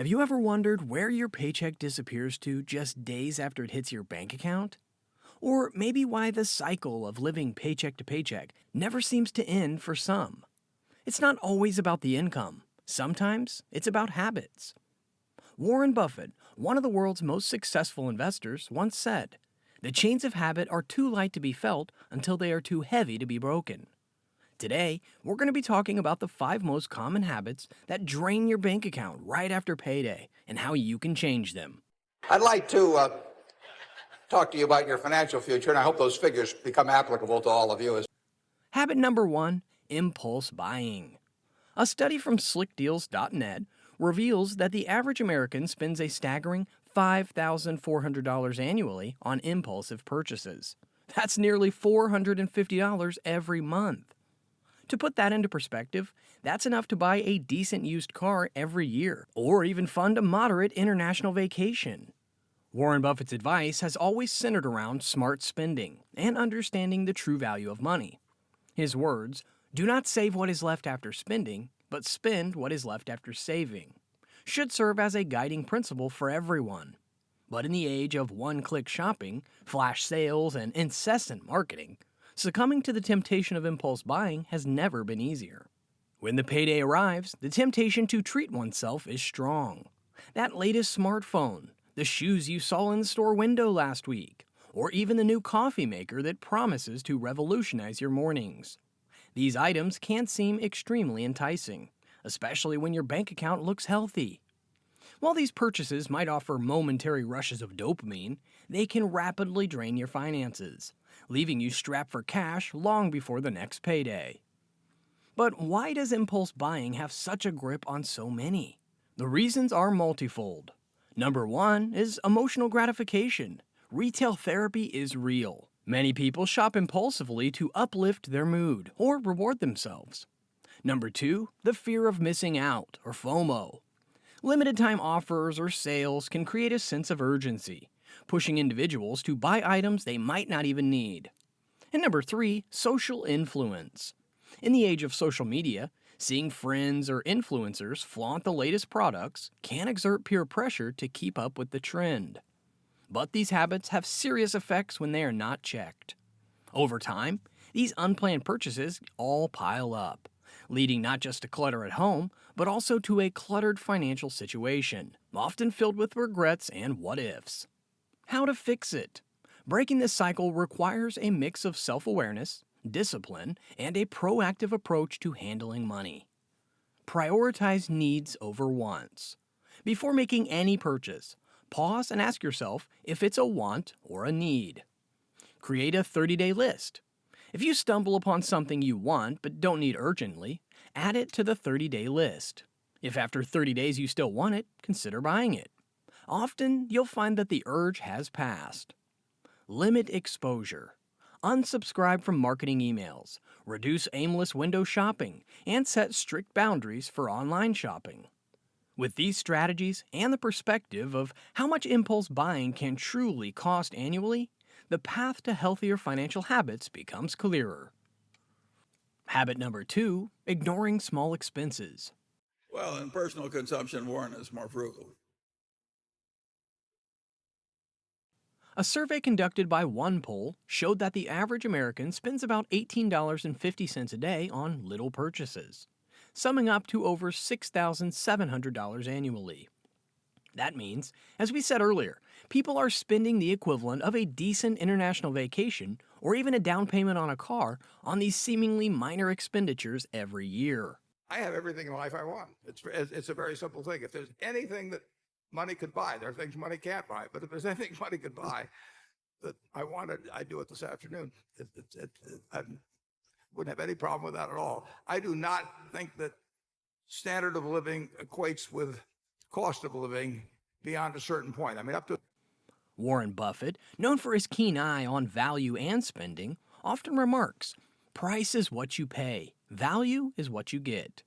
Have you ever wondered where your paycheck disappears to just days after it hits your bank account? Or maybe why the cycle of living paycheck to paycheck never seems to end for some? It's not always about the income. Sometimes it's about habits. Warren Buffett, one of the world's most successful investors, once said, "The chains of habit are too light to be felt until they are too heavy to be broken." Today, we're going to be talking about the 5 most common habits that drain your bank account right after payday and how you can change them. I'd like to talk to you about your financial future, and I hope those figures become applicable to all of you. Habit number 1, impulse buying. A study from slickdeals.net reveals that the average American spends a staggering $5,400 annually on impulsive purchases. That's nearly $450 every month. To put that into perspective, that's enough to buy a decent used car every year, or even fund a moderate international vacation. Warren Buffett's advice has always centered around smart spending and understanding the true value of money. His words, "Do not save what is left after spending, but spend what is left after saving," should serve as a guiding principle for everyone. But in the age of one-click shopping, flash sales, and incessant marketing, succumbing to the temptation of impulse buying has never been easier. When the payday arrives, the temptation to treat oneself is strong. That latest smartphone, the shoes you saw in the store window last week, or even the new coffee maker that promises to revolutionize your mornings. These items can seem extremely enticing, especially when your bank account looks healthy. While these purchases might offer momentary rushes of dopamine, they can rapidly drain your finances, leaving you strapped for cash long before the next payday. But why does impulse buying have such a grip on so many? The reasons are multifold. Number 1 is emotional gratification. Retail therapy is real. Many people shop impulsively to uplift their mood or reward themselves. Number 2, the fear of missing out, or FOMO. Limited time offers or sales can create a sense of urgency, pushing individuals to buy items they might not even need. And number 3, social influence. In the age of social media, seeing friends or influencers flaunt the latest products can exert peer pressure to keep up with the trend. But these habits have serious effects when they are not checked. Over time, these unplanned purchases all pile up, leading not just to clutter at home, but also to a cluttered financial situation, often filled with regrets and what-ifs. How to fix it? Breaking this cycle requires a mix of self-awareness, discipline, and a proactive approach to handling money. Prioritize needs over wants. Before making any purchase, pause and ask yourself if it's a want or a need. Create a 30-day list. If you stumble upon something you want but don't need urgently, add it to the 30-day list. If after 30 days you still want it, consider buying it. Often, you'll find that the urge has passed. Limit exposure. Unsubscribe from marketing emails, reduce aimless window shopping, and set strict boundaries for online shopping. With these strategies and the perspective of how much impulse buying can truly cost annually, the path to healthier financial habits becomes clearer. Habit number 2, ignoring small expenses. Well, in personal consumption, Warren is more frugal. A survey conducted by OnePoll showed that the average American spends about $18.50 a day on little purchases, summing up to over $6,700 annually. That means, as we said earlier, people are spending the equivalent of a decent international vacation or even a down payment on a car on these seemingly minor expenditures every year. I have everything in life I want. It's a very simple thing. If there's anything that money could buy, there are things money can't buy. But if there's anything money could buy that I wanted, I'd do it this afternoon. I wouldn't have any problem with that at all. I do not think that standard of living equates with cost of living beyond a certain point. I mean, up to Warren Buffett, known for his keen eye on value and spending, often remarks, "Price is what you pay, value is what you get."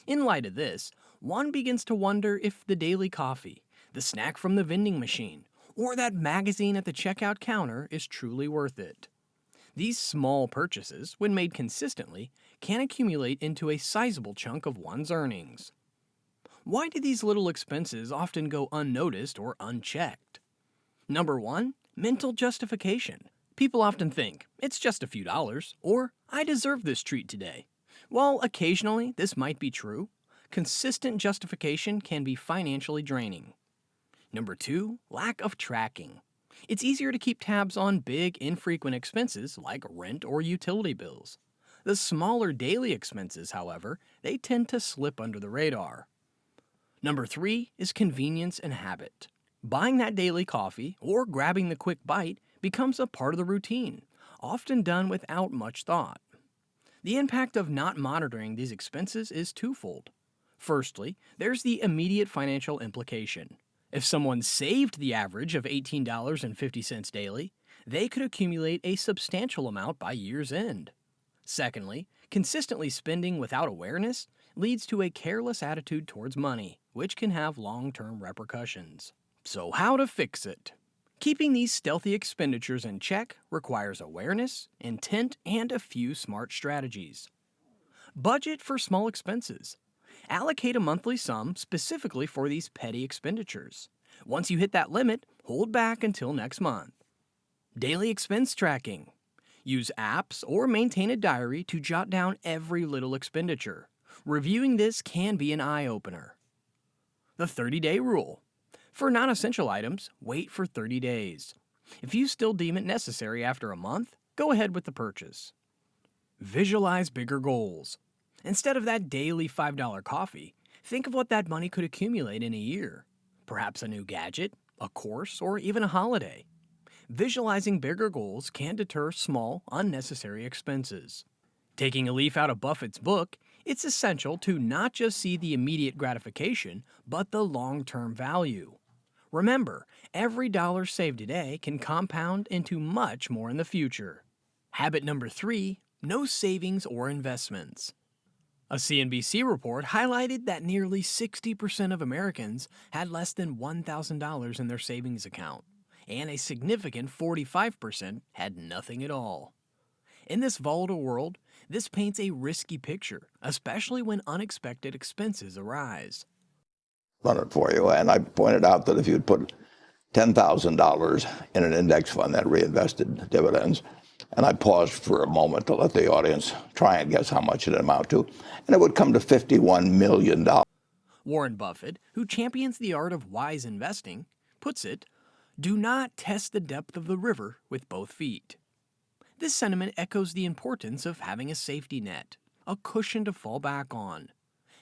In light of this, one begins to wonder if the daily coffee, the snack from the vending machine, or that magazine at the checkout counter is truly worth it. These small purchases, when made consistently, can accumulate into a sizable chunk of one's earnings. Why do these little expenses often go unnoticed or unchecked? Number 1, mental justification. People often think, it's just a few dollars, or I deserve this treat today. While occasionally this might be true, consistent justification can be financially draining. Number 2, lack of tracking. It's easier to keep tabs on big, infrequent expenses like rent or utility bills. The smaller daily expenses, however, they tend to slip under the radar. Number 3 is convenience and habit. Buying that daily coffee or grabbing the quick bite becomes a part of the routine, often done without much thought. The impact of not monitoring these expenses is twofold. Firstly, there's the immediate financial implication. If someone saved the average of $18.50 daily, they could accumulate a substantial amount by year's end. Secondly, consistently spending without awareness leads to a careless attitude towards money, which can have long-term repercussions. So how to fix it? Keeping these stealthy expenditures in check requires awareness, intent, and a few smart strategies. Budget for small expenses. Allocate a monthly sum specifically for these petty expenditures. Once you hit that limit, hold back until next month. Daily expense tracking. Use apps or maintain a diary to jot down every little expenditure. Reviewing this can be an eye-opener. The 30-day rule. For non-essential items, wait for 30 days. If you still deem it necessary after a month, go ahead with the purchase. Visualize bigger goals. Instead of that daily $5 coffee, think of what that money could accumulate in a year. Perhaps a new gadget, a course, or even a holiday. Visualizing bigger goals can deter small, unnecessary expenses. Taking a leaf out of Buffett's book, it's essential to not just see the immediate gratification, but the long-term value. Remember, every dollar saved today can compound into much more in the future. Habit number 3, no savings or investments. A CNBC report highlighted that nearly 60% of Americans had less than $1,000 in their savings account, and a significant 45% had nothing at all. In this volatile world, this paints a risky picture, especially when unexpected expenses arise. Run it for you. And I pointed out that if you'd put $10,000 in an index fund that reinvested dividends, and I paused for a moment to let the audience try and guess how much it amount to, and it would come to $51 million. Warren Buffett, who champions the art of wise investing, puts it, "Do not test the depth of the river with both feet." This sentiment echoes the importance of having a safety net, a cushion to fall back on.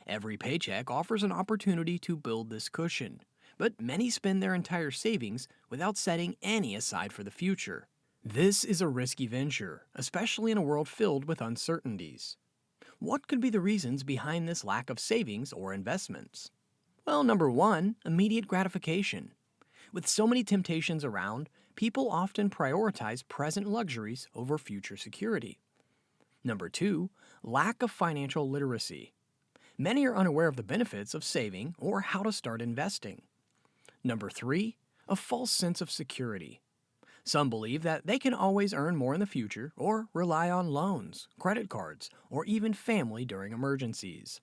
Every paycheck offers an opportunity to build this cushion, but many spend their entire savings without setting any aside for the future. This is a risky venture, especially in a world filled with uncertainties. What could be the reasons behind this lack of savings or investments? Well, number 1, immediate gratification. With so many temptations around, people often prioritize present luxuries over future security. Number 2, lack of financial literacy. Many are unaware of the benefits of saving or how to start investing. Number 3, a false sense of security. Some believe that they can always earn more in the future or rely on loans, credit cards, or even family during emergencies.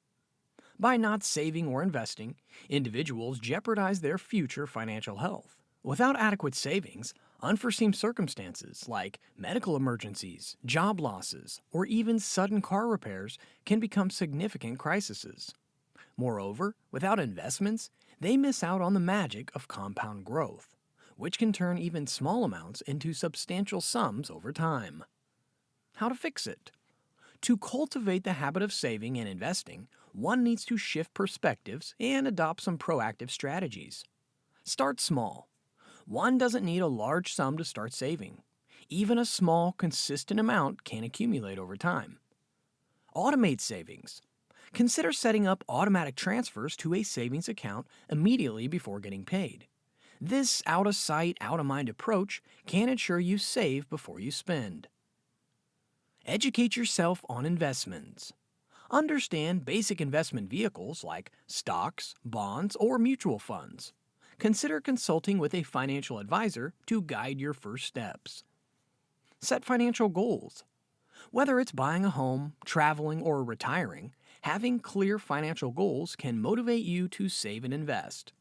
By not saving or investing, individuals jeopardize their future financial health. Without adequate savings, unforeseen circumstances like medical emergencies, job losses, or even sudden car repairs can become significant crises. Moreover, without investments, they miss out on the magic of compound growth, which can turn even small amounts into substantial sums over time. How to fix it? To cultivate the habit of saving and investing, one needs to shift perspectives and adopt some proactive strategies. Start small. One doesn't need a large sum to start saving. Even a small, consistent amount can accumulate over time. Automate savings. Consider setting up automatic transfers to a savings account immediately before getting paid. This out-of-sight, out-of-mind approach can ensure you save before you spend. Educate yourself on investments. Understand basic investment vehicles like stocks, bonds, or mutual funds. Consider consulting with a financial advisor to guide your first steps. Set financial goals. Whether it's buying a home, traveling, or retiring, Having clear financial goals can motivate you to save and invest.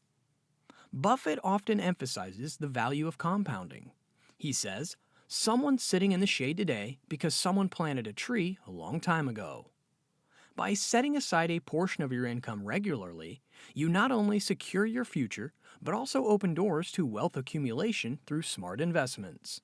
Buffett often emphasizes the value of compounding. He says, "Someone's sitting in the shade today because someone planted a tree a long time ago." By setting aside a portion of your income regularly, you not only secure your future, but also open doors to wealth accumulation through smart investments.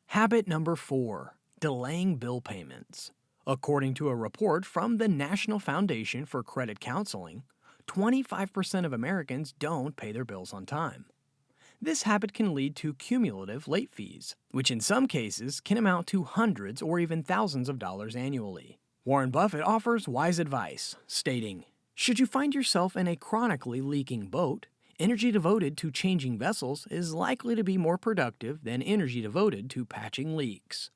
Habit number 4, delaying bill payments. According to a report from the National Foundation for Credit Counseling, 25% of Americans don't pay their bills on time. This habit can lead to cumulative late fees, which in some cases can amount to hundreds or even thousands of dollars annually. Warren Buffett offers wise advice, stating, "Should you find yourself in a chronically leaking boat, energy devoted to changing vessels is likely to be more productive than energy devoted to patching leaks."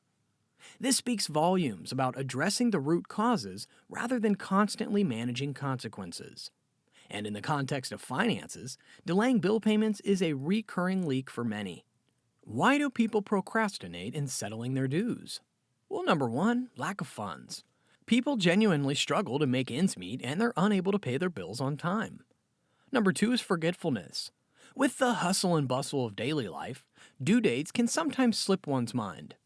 This speaks volumes about addressing the root causes rather than constantly managing consequences. And in the context of finances, delaying bill payments is a recurring leak for many. Why do people procrastinate in settling their dues? Well, number 1, lack of funds. People genuinely struggle to make ends meet and they're unable to pay their bills on time. Number 2 is forgetfulness. With the hustle and bustle of daily life, due dates can sometimes slip one's mind.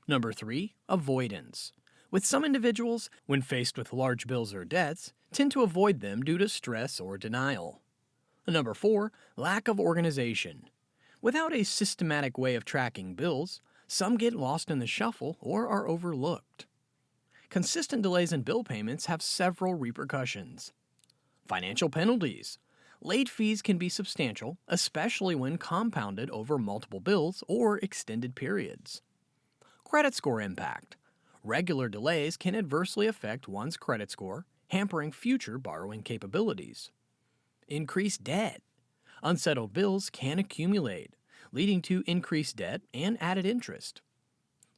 Number 3, avoidance. With some individuals, when faced with large bills or debts, tend to avoid them due to stress or denial. Number 4, lack of organization. Without a systematic way of tracking bills, some get lost in the shuffle or are overlooked. Consistent delays in bill payments have several repercussions. Financial penalties. Late fees can be substantial, especially when compounded over multiple bills or extended periods. Credit score impact. Regular delays can adversely affect one's credit score, hampering future borrowing capabilities. Increased debt. Unsettled bills can accumulate, leading to increased debt and added interest.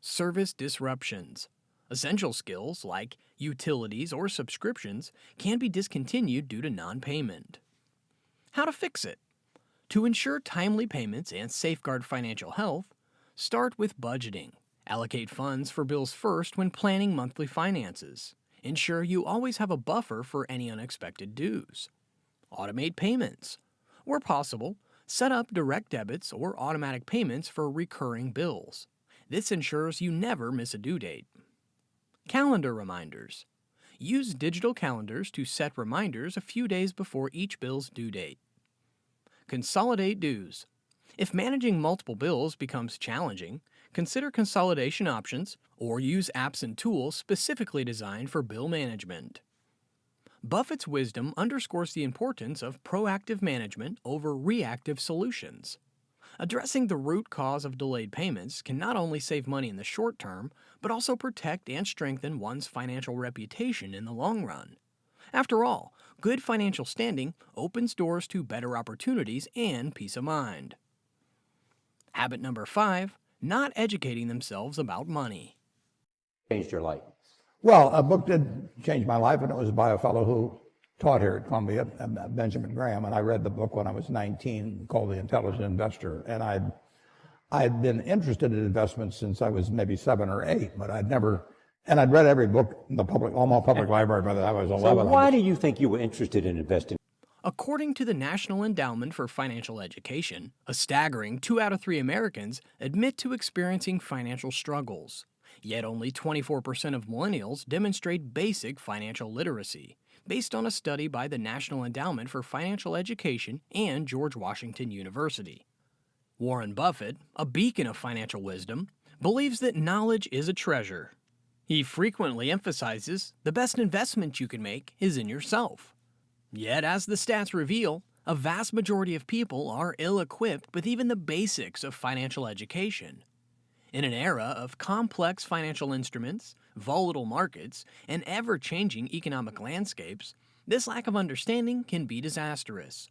Service disruptions. Essential skills like utilities or subscriptions can be discontinued due to non-payment. How to fix it? To ensure timely payments and safeguard financial health, start with budgeting. Allocate funds for bills first when planning monthly finances. Ensure you always have a buffer for any unexpected dues. Automate payments. Where possible, set up direct debits or automatic payments for recurring bills. This ensures you never miss a due date. Calendar reminders. Use digital calendars to set reminders a few days before each bill's due date. Consolidate dues. If managing multiple bills becomes challenging, consider consolidation options or use apps and tools specifically designed for bill management. Buffett's wisdom underscores the importance of proactive management over reactive solutions. Addressing the root cause of delayed payments can not only save money in the short term, but also protect and strengthen one's financial reputation in the long run. After all, good financial standing opens doors to better opportunities and peace of mind. Habit number 5, not educating themselves about money. Changed your life? Well, a book did change my life, and it was by a fellow who taught here at Columbia, Benjamin Graham, and I read the book when I was 19 called The Intelligent Investor, and I'd been interested in investments since I was maybe 7 or 8, but I'd read every book in the Omaha Public Library by the time I was 11. So why do you think you were interested in investing? According to the National Endowment for Financial Education, a staggering 2 out of 3 Americans admit to experiencing financial struggles. Yet only 24% of millennials demonstrate basic financial literacy, based on a study by the National Endowment for Financial Education and George Washington University. Warren Buffett, a beacon of financial wisdom, believes that knowledge is a treasure. He frequently emphasizes the best investment you can make is in yourself. Yet, as the stats reveal, a vast majority of people are ill-equipped with even the basics of financial education. In an era of complex financial instruments, volatile markets, and ever-changing economic landscapes, this lack of understanding can be disastrous.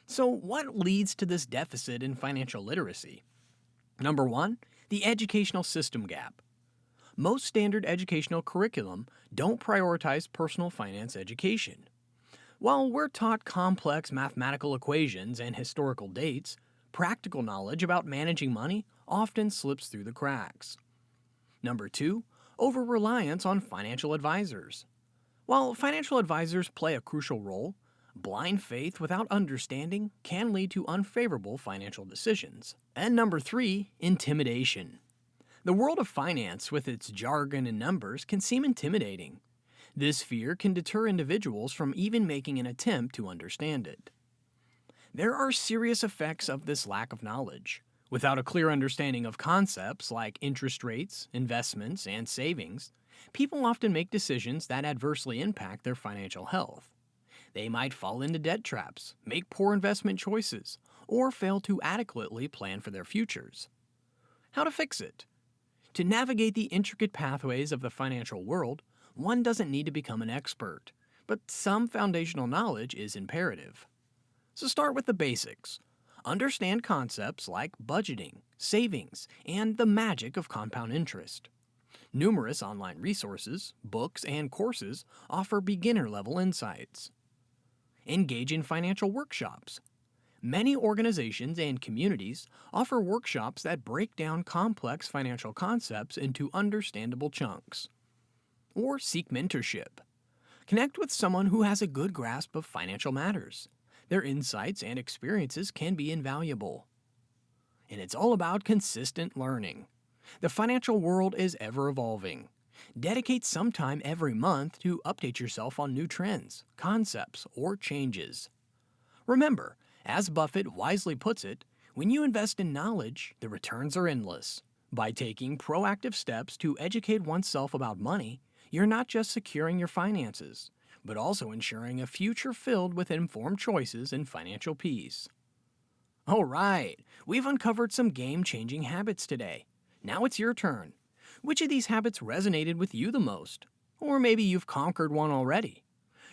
So what leads to this deficit in financial literacy? Number 1, the educational system gap. Most standard educational curriculum don't prioritize personal finance education. While we're taught complex mathematical equations and historical dates, practical knowledge about managing money often slips through the cracks. Number 2, over-reliance on financial advisors. While financial advisors play a crucial role, blind faith without understanding can lead to unfavorable financial decisions. And number 3, intimidation. The world of finance, with its jargon and numbers, can seem intimidating. This fear can deter individuals from even making an attempt to understand it. There are serious effects of this lack of knowledge. Without a clear understanding of concepts like interest rates, investments, and savings, people often make decisions that adversely impact their financial health. They might fall into debt traps, make poor investment choices, or fail to adequately plan for their futures. How to fix it? To navigate the intricate pathways of the financial world, one doesn't need to become an expert, but some foundational knowledge is imperative. So start with the basics. Understand concepts like budgeting, savings, and the magic of compound interest. Numerous online resources, books, and courses offer beginner-level insights. Engage in financial workshops. Many organizations and communities offer workshops that break down complex financial concepts into understandable chunks. Or seek mentorship. Connect with someone who has a good grasp of financial matters. Their insights and experiences can be invaluable. And it's all about consistent learning. The financial world is ever evolving. Dedicate some time every month to update yourself on new trends, concepts, or changes. Remember, as Buffett wisely puts it, when you invest in knowledge, the returns are endless. By taking proactive steps to educate oneself about money, you're not just securing your finances, but also ensuring a future filled with informed choices and financial peace. All right, we've uncovered some game-changing habits today. Now it's your turn. Which of these habits resonated with you the most? Or maybe you've conquered one already.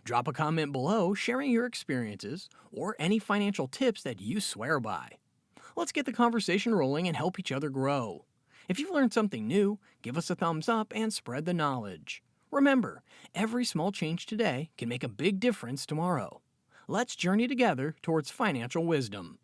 Drop a comment below sharing your experiences or any financial tips that you swear by. Let's get the conversation rolling and help each other grow. If you've learned something new, give us a thumbs up and spread the knowledge. Remember, every small change today can make a big difference tomorrow. Let's journey together towards financial wisdom.